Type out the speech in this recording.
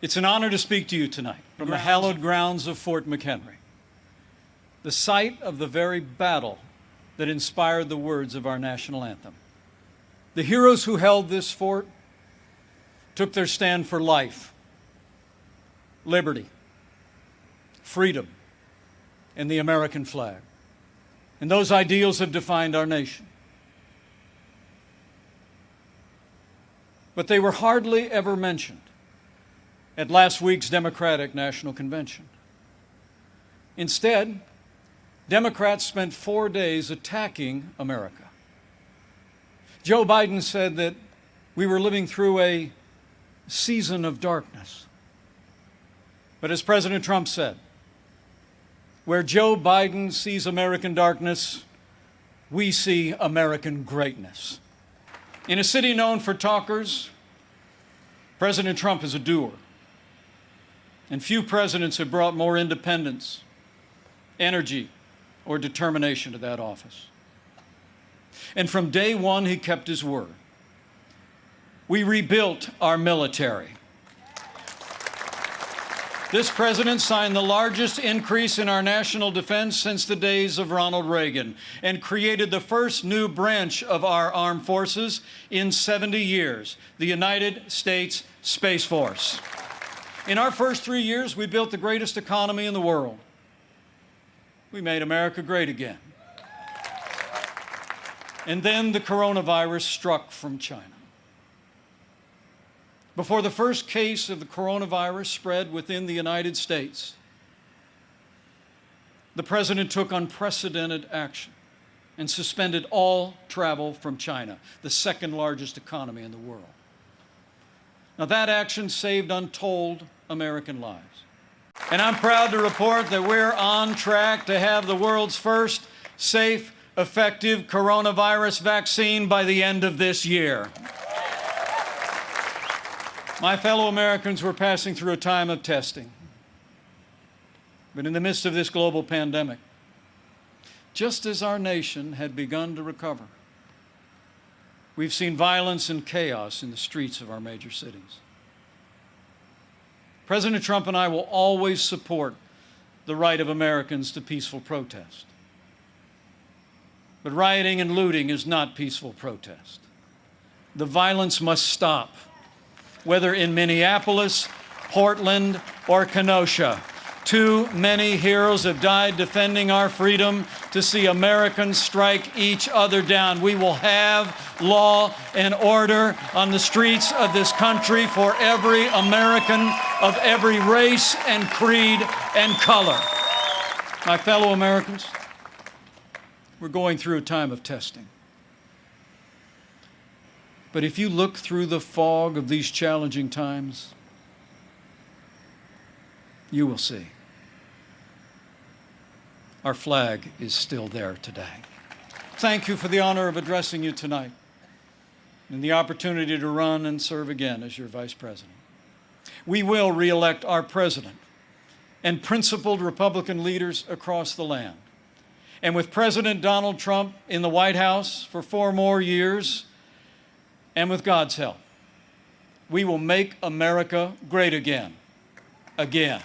It's an honor to speak to you tonight from the hallowed grounds of Fort McHenry, the site of the very battle that inspired the words of our national anthem. The heroes who held this fort took their stand for life, liberty, freedom, and the American flag. And those ideals have defined our nation. But they were hardly ever mentioned at last week's Democratic National Convention. Instead, Democrats spent 4 days attacking America. Joe Biden said that we were living through a season of darkness. But as President Trump said, where Joe Biden sees American darkness, we see American greatness. In a city known for talkers, President Trump is a doer. And few presidents have brought more independence, energy, or determination to that office. And from day one, he kept his word. We rebuilt our military. This president signed the largest increase in our national defense since the days of Ronald Reagan and created the first new branch of our armed forces in 70 years, the United States Space Force. In our first 3 years, we built the greatest economy in the world. We made America great again. And then the coronavirus struck from China. Before the first case of the coronavirus spread within the United States, the president took unprecedented action and suspended all travel from China, the second largest economy in the world. Now, that action saved untold American lives. And I'm proud to report that we're on track to have the world's first safe, effective coronavirus vaccine by the end of this year. My fellow Americans, we're passing through a time of testing. But in the midst of this global pandemic, just as our nation had begun to recover, we've seen violence and chaos in the streets of our major cities. President Trump and I will always support the right of Americans to peaceful protest. But rioting and looting is not peaceful protest. The violence must stop, whether in Minneapolis, Portland, or Kenosha. Too many heroes have died defending our freedom to see Americans strike each other down. We will have law and order on the streets of this country for every American of every race and creed and color. My fellow Americans, we're going through a time of testing. But if you look through the fog of these challenging times, you will see our flag is still there today. Thank you for the honor of addressing you tonight and the opportunity to run and serve again as your Vice President. We will re-elect our President and principled Republican leaders across the land. And with President Donald Trump in the White House for 4 more years, and with God's help, we will make America great again. Again.